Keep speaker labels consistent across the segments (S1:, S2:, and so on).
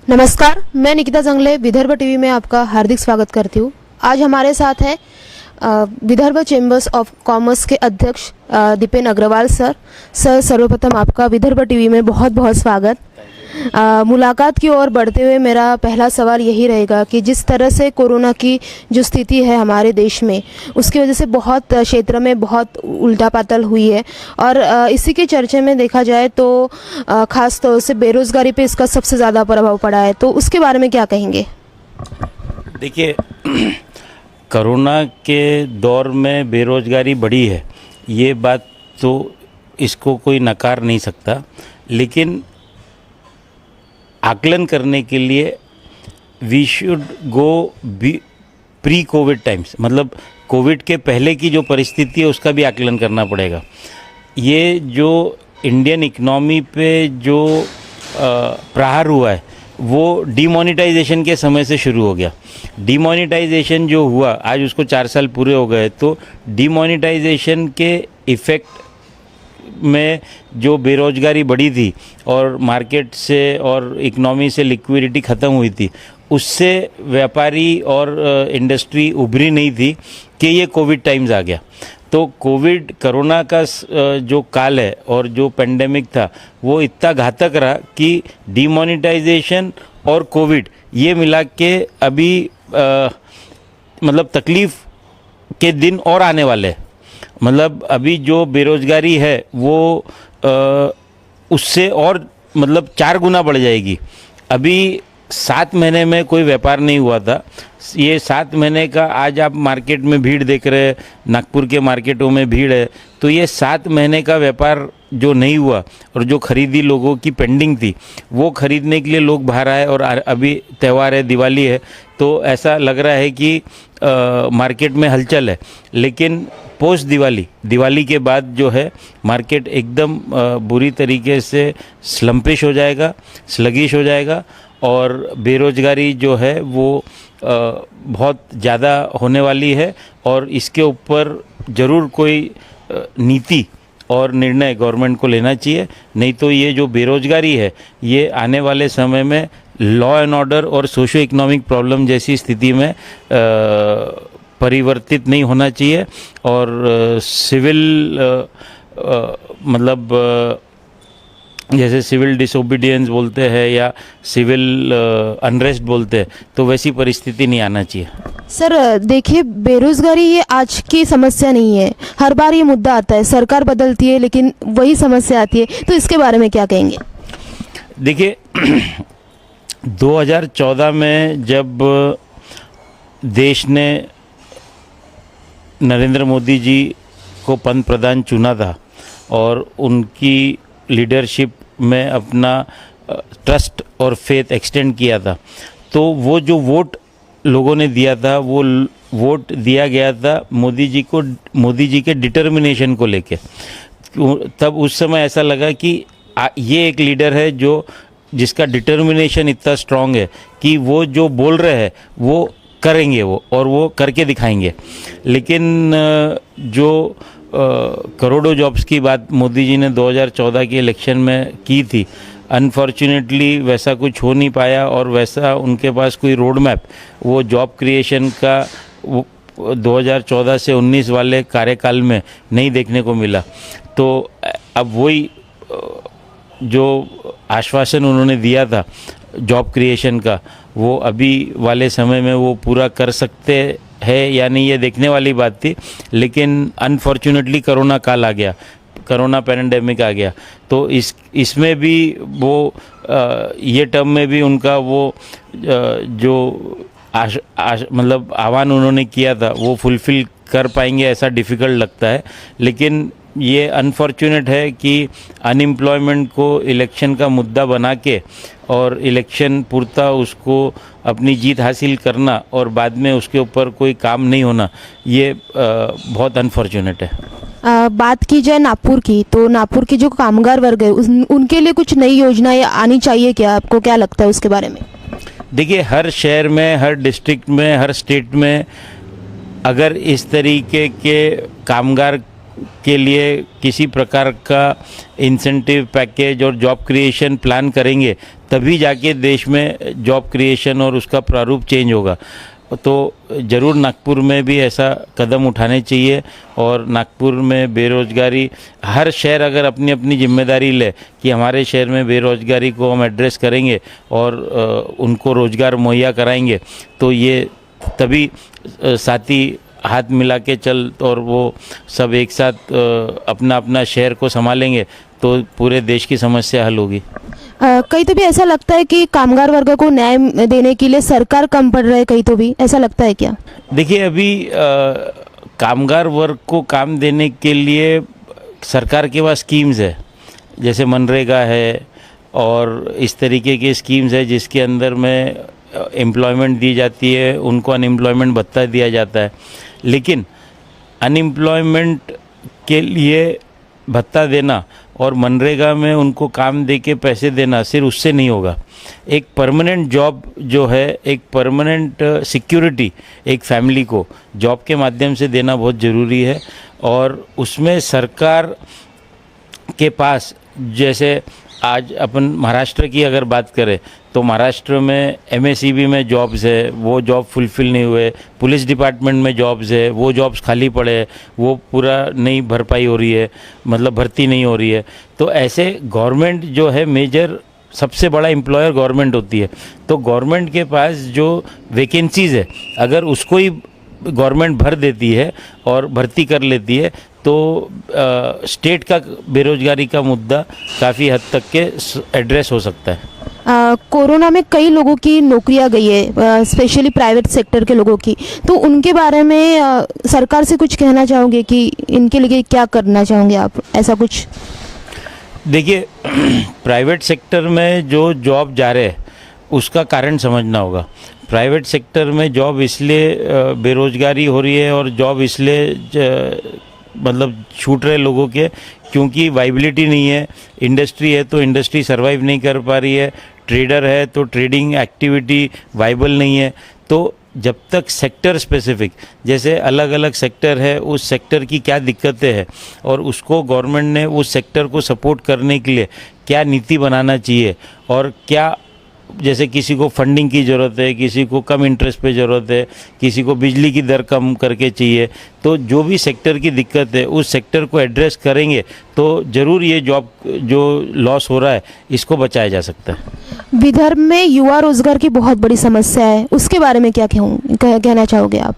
S1: नमस्कार, मैं निकिता जंगले विदर्भ टीवी में आपका हार्दिक स्वागत करती हूँ। आज हमारे साथ है विदर्भ चैम्बर्स ऑफ कॉमर्स के अध्यक्ष दीपेन अग्रवाल सर। सर्वप्रथम आपका विदर्भ टीवी में बहुत बहुत स्वागत। मुलाकात की ओर बढ़ते हुए मेरा पहला सवाल यही रहेगा कि जिस तरह से कोरोना की जो स्थिति है हमारे देश में, उसकी वजह से बहुत क्षेत्र में बहुत उल्टा-पातल हुई है और इसी के चर्चे में देखा जाए तो ख़ास तौर से बेरोज़गारी पे इसका सबसे ज़्यादा प्रभाव पड़ा है, तो उसके बारे में क्या कहेंगे?
S2: देखिए, कोरोना के दौर में बेरोज़गारी बढ़ी है, ये बात तो इसको कोई नकार नहीं सकता, लेकिन आकलन करने के लिए we should go pre covid times, मतलब कोविड के पहले की जो परिस्थिति है उसका भी आकलन करना पड़ेगा। ये जो इंडियन इकनॉमी पे जो प्रहार हुआ है वो डीमोनेटाइजेशन के समय से शुरू हो गया। डीमोनेटाइजेशन जो हुआ, आज उसको 4 साल पूरे हो गए, तो डीमोनेटाइजेशन के इफ़ेक्ट में जो बेरोज़गारी बढ़ी थी और मार्केट से और इकनॉमी से लिक्विडिटी ख़त्म हुई थी, उससे व्यापारी और इंडस्ट्री उभरी नहीं थी कि ये कोविड टाइम्स आ गया। तो कोरोना का जो काल है और जो पेंडेमिक था वो इतना घातक रहा कि डीमोनेटाइजेशन और कोविड ये मिला के अभी मतलब तकलीफ़ के दिन और आने वाले हैं। मतलब अभी जो बेरोज़गारी है वो उससे और मतलब 4 गुना बढ़ जाएगी। अभी 7 महीने में कोई व्यापार नहीं हुआ था। ये 7 महीने का आज आप मार्केट में भीड़ देख रहे हैं, नागपुर के मार्केटों में भीड़ है, तो ये 7 महीने का व्यापार जो नहीं हुआ और जो खरीदी लोगों की पेंडिंग थी वो खरीदने के लिए लोग बाहर आए। और अभी त्यौहार है, दिवाली है, तो ऐसा लग रहा है कि मार्केट में हलचल है। लेकिन पोस्ट दिवाली के बाद जो है मार्केट एकदम बुरी तरीके से स्लम्पिश हो जाएगा, स्लगिश हो जाएगा और बेरोज़गारी जो है वो बहुत ज़्यादा होने वाली है। और इसके ऊपर ज़रूर कोई नीति और निर्णय गवर्नमेंट को लेना चाहिए, नहीं तो ये जो बेरोज़गारी है ये आने वाले समय में लॉ एंड ऑर्डर और सोशो इकोनॉमिक प्रॉब्लम जैसी स्थिति में परिवर्तित नहीं होना चाहिए। और सिविल मतलब जैसे सिविल डिसोबीडियंस बोलते हैं या सिविल अनरेस्ट बोलते हैं, तो वैसी परिस्थिति नहीं आना चाहिए।
S1: सर देखिए, बेरोज़गारी ये आज की समस्या नहीं है, हर बार ये मुद्दा आता है, सरकार बदलती है लेकिन वही समस्या आती है, तो इसके बारे में क्या कहेंगे?
S2: देखिए 2014 में जब देश ने नरेंद्र मोदी जी को पंत प्रधान चुना था और उनकी लीडरशिप में अपना ट्रस्ट और फेथ एक्सटेंड किया था, तो वो जो वोट लोगों ने दिया था वो वोट दिया गया था मोदी जी के डिटर्मिनेशन को लेके। तब उस समय ऐसा लगा कि ये एक लीडर है जो जिसका डिटर्मिनेशन इतना स्ट्रांग है कि वो जो बोल रहे हैं वो करेंगे वो, और वो करके दिखाएंगे। लेकिन जो करोड़ों जॉब्स की बात मोदी जी ने 2014 के इलेक्शन में की थी, अनफॉर्चुनेटली वैसा कुछ हो नहीं पाया और वैसा उनके पास कोई रोड मैप वो जॉब क्रिएशन का 2014 से 19 वाले कार्यकाल में नहीं देखने को मिला। तो अब वही जो आश्वासन उन्होंने दिया था जॉब क्रिएशन का, वो अभी वाले समय में वो पूरा कर सकते हैं या नहीं ये देखने वाली बात थी। लेकिन अनफॉर्चुनेटली कोरोना काल आ गया, कोरोना पैंडेमिक आ गया, तो इसमें भी वो ये टर्म में भी उनका वो जो मतलब आह्वान उन्होंने किया था वो फुलफ़िल कर पाएंगे ऐसा डिफ़िकल्ट लगता है। लेकिन ये अनफॉर्चुनेट है कि अनएम्प्लॉयमेंट को इलेक्शन का मुद्दा बना के और इलेक्शन पूर्ता उसको अपनी जीत हासिल करना और बाद में उसके ऊपर कोई काम नहीं होना, ये बहुत अनफॉर्चुनेट है।
S1: बात की जाए नागपुर की, तो नागपुर के जो कामगार वर्ग है उनके लिए कुछ नई योजनाएं आनी चाहिए क्या? आपको क्या लगता है उसके बारे में?
S2: देखिए, हर शहर में, हर डिस्ट्रिक्ट में, हर स्टेट में अगर इस तरीके के कामगार के लिए किसी प्रकार का इंसेंटिव पैकेज और जॉब क्रिएशन प्लान करेंगे, तभी जाके देश में जॉब क्रिएशन और उसका प्रारूप चेंज होगा। तो ज़रूर नागपुर में भी ऐसा कदम उठाने चाहिए। और नागपुर में बेरोज़गारी, हर शहर अगर अपनी अपनी जिम्मेदारी ले कि हमारे शहर में बेरोज़गारी को हम एड्रेस करेंगे और उनको रोज़गार मुहैया कराएंगे, तो ये तभी साथी हाथ मिला के चल और वो सब एक साथ अपना अपना शहर को संभालेंगे तो पूरे देश की समस्या हल होगी।
S1: कहीं तो भी ऐसा लगता है कि कामगार वर्ग को न्याय देने के लिए सरकार कम पड़ रहा है, कहीं तो भी ऐसा लगता है क्या?
S2: देखिए, अभी कामगार वर्ग को काम देने के लिए सरकार के पास स्कीम्स है, जैसे मनरेगा है और इस तरीके की स्कीम्स है जिसके अंदर में एम्प्लॉयमेंट दी जाती है, उनको अनएम्प्लॉयमेंट भत्ता दिया जाता है। लेकिन अनएम्प्लॉयमेंट के लिए भत्ता देना और मनरेगा में उनको काम दे के पैसे देना सिर्फ उससे नहीं होगा। एक परमानेंट जॉब जो है, एक परमानेंट सिक्योरिटी एक फैमिली को जॉब के माध्यम से देना बहुत ज़रूरी है। और उसमें सरकार के पास, जैसे आज अपन महाराष्ट्र की अगर बात करें तो महाराष्ट्र में एमएसईबी में जॉब्स है, वो जॉब फुलफ़िल नहीं हुए। पुलिस डिपार्टमेंट में जॉब्स है, वो जॉब्स खाली पड़े हैं, वो पूरा नहीं भरपाई हो रही है, मतलब भर्ती नहीं हो रही है। तो ऐसे गवर्नमेंट जो है मेजर सबसे बड़ा एम्प्लॉयर गवर्नमेंट होती है। तो गवर्नमेंट के पास जो वैकेंसीज़ है, अगर उसको ही गवर्नमेंट भर देती है और भर्ती कर लेती है तो स्टेट का बेरोजगारी का मुद्दा काफ़ी हद तक के एड्रेस हो सकता है।
S1: कोरोना में कई लोगों की नौकरियां गई है, स्पेशली प्राइवेट सेक्टर के लोगों की, तो उनके बारे में सरकार से कुछ कहना चाहोगे कि इनके लिए क्या करना चाहोगे आप, ऐसा कुछ?
S2: देखिए, प्राइवेट सेक्टर में जो जॉब जा रहे हैं उसका कारण समझना होगा। प्राइवेट सेक्टर में जॉब इसलिए बेरोजगारी हो रही है और जॉब इसलिए मतलब छूट रहे लोगों के क्योंकि वाइबिलिटी नहीं है। इंडस्ट्री है तो इंडस्ट्री सर्वाइव नहीं कर पा रही है, ट्रेडर है तो ट्रेडिंग एक्टिविटी वाइबल नहीं है। तो जब तक सेक्टर स्पेसिफिक, जैसे अलग अलग सेक्टर है, उस सेक्टर की क्या दिक्कतें हैं और उसको गवर्नमेंट ने उस सेक्टर को सपोर्ट करने के लिए क्या नीति बनाना चाहिए और क्या, जैसे किसी को फंडिंग की ज़रूरत है, किसी को कम इंटरेस्ट पे ज़रूरत है, किसी को बिजली की दर कम करके चाहिए, तो जो भी सेक्टर की दिक्कत है उस सेक्टर को एड्रेस करेंगे तो ज़रूर ये जॉब जो लॉस हो रहा है इसको बचाया जा सकता है।
S1: विदर्भ में युवा रोजगार की बहुत बड़ी समस्या है, उसके बारे में क्या कहना चाहोगे आप?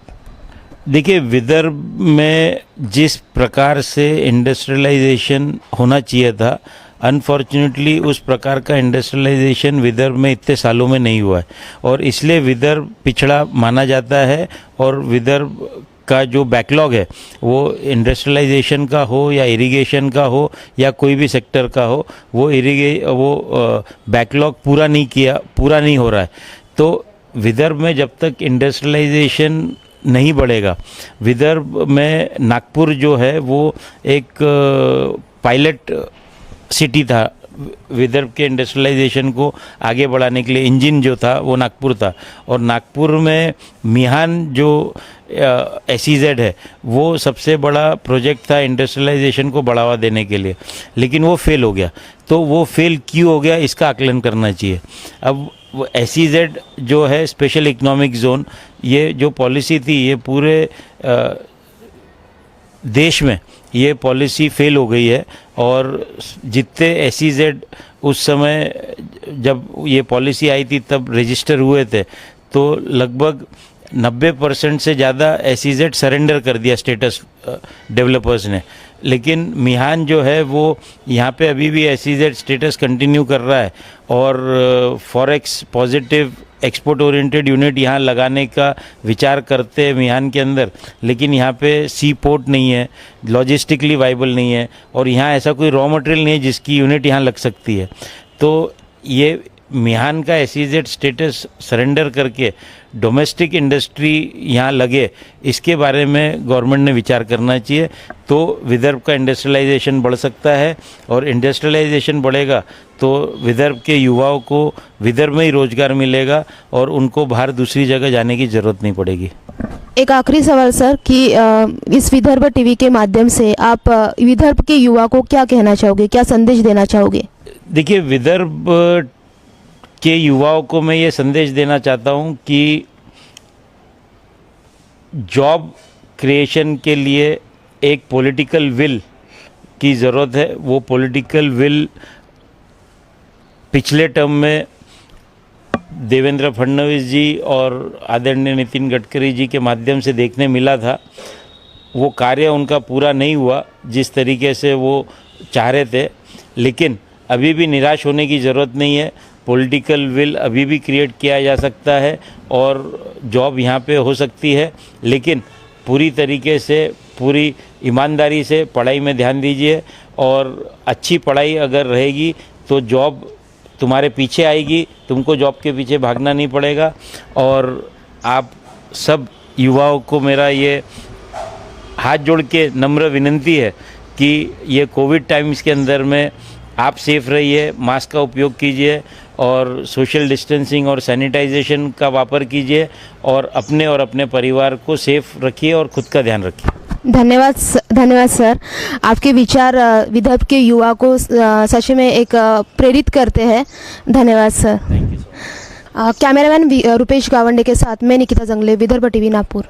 S2: देखिए, विदर्भ में जिस प्रकार से इंडस्ट्रियलाइजेशन होना चाहिए था, अनफॉर्चुनेटली उस प्रकार का इंडस्ट्रियलाइजेशन विदर्भ में इतने सालों में नहीं हुआ है और इसलिए विदर्भ पिछड़ा माना जाता है। और विदर्भ का जो बैकलॉग है वो इंडस्ट्रियलाइजेशन का हो या इरिगेशन का हो या कोई भी सेक्टर का हो, वो बैकलॉग पूरा नहीं हो रहा है। तो विदर्भ में जब तक इंडस्ट्रियलाइजेशन नहीं बढ़ेगा, विदर्भ में नागपुर जो है वो एक पायलट सिटी था। विदर्भ के इंडस्ट्रियलाइजेशन को आगे बढ़ाने के लिए इंजन जो था वो नागपुर था और नागपुर में मिहान जो SEZ है वो सबसे बड़ा प्रोजेक्ट था इंडस्ट्रियलाइजेशन को बढ़ावा देने के लिए, लेकिन वो फेल हो गया। तो वो फेल क्यों हो गया इसका आकलन करना चाहिए। अब वो SEZ जो है स्पेशल इकोनॉमिक जोन, ये जो पॉलिसी थी ये पूरे देश में ये पॉलिसी फेल हो गई है और जितने SEZ उस समय जब ये पॉलिसी आई थी तब रजिस्टर हुए थे तो लगभग 90% से ज़्यादा SEZ सरेंडर कर दिया स्टेटस डेवलपर्स ने। लेकिन मिहान जो है वो यहाँ पे अभी भी SEZ स्टेटस कंटिन्यू कर रहा है और forex positive export oriented unit यहाँ लगाने का विचार करते हैं मिहान के अंदर, लेकिन यहाँ पे सी पोर्ट नहीं है, लॉजिस्टिकली वाइबल नहीं है और यहाँ ऐसा कोई रॉ मटेरियल नहीं है जिसकी यूनिट यहाँ लग सकती है। तो ये मिहान का SEZ स्टेटस सरेंडर करके डोमेस्टिक इंडस्ट्री यहाँ लगे, इसके बारे में गवर्नमेंट ने विचार करना चाहिए। तो विदर्भ का इंडस्ट्रियलाइजेशन बढ़ सकता है और इंडस्ट्रियलाइजेशन बढ़ेगा तो विदर्भ के युवाओं को विदर्भ में ही रोजगार मिलेगा और उनको बाहर दूसरी जगह जाने की ज़रूरत नहीं पड़ेगी।
S1: एक आखिरी सवाल सर कि इस विदर्भ टीवी के माध्यम से आप विदर्भ के युवा को क्या कहना चाहोगे, क्या संदेश देना चाहोगे?
S2: देखिए, विदर्भ के युवाओं को मैं ये संदेश देना चाहता हूँ कि जॉब क्रिएशन के लिए एक पॉलिटिकल विल की ज़रूरत है। वो पॉलिटिकल विल पिछले टर्म में देवेंद्र फडणवीस जी और आदरणीय नितिन गडकरी जी के माध्यम से देखने मिला था। वो कार्य उनका पूरा नहीं हुआ जिस तरीके से वो चाह रहे थे, लेकिन अभी भी निराश होने की ज़रूरत नहीं है। पॉलिटिकल विल अभी भी क्रिएट किया जा सकता है और जॉब यहाँ पे हो सकती है, लेकिन पूरी तरीके से, पूरी ईमानदारी से पढ़ाई में ध्यान दीजिए और अच्छी पढ़ाई अगर रहेगी तो जॉब तुम्हारे पीछे आएगी, तुमको जॉब के पीछे भागना नहीं पड़ेगा। और आप सब युवाओं को मेरा ये हाथ जोड़ के नम्र विनती है कि ये कोविड टाइम्स के अंदर में आप सेफ रहिए, मास्क का उपयोग कीजिए और सोशल डिस्टेंसिंग और सैनिटाइजेशन का वापर कीजिए और अपने परिवार को सेफ रखिए और खुद का ध्यान रखिए।
S1: धन्यवाद सर। आपके विचार विदर्भ के युवा को सच में एक प्रेरित करते हैं। धन्यवाद sir.
S2: Thank you.
S1: Cameraman Rupesh Gawande के साथ मैं निकिता जंगले, विदर्भ टीवी नागपुर।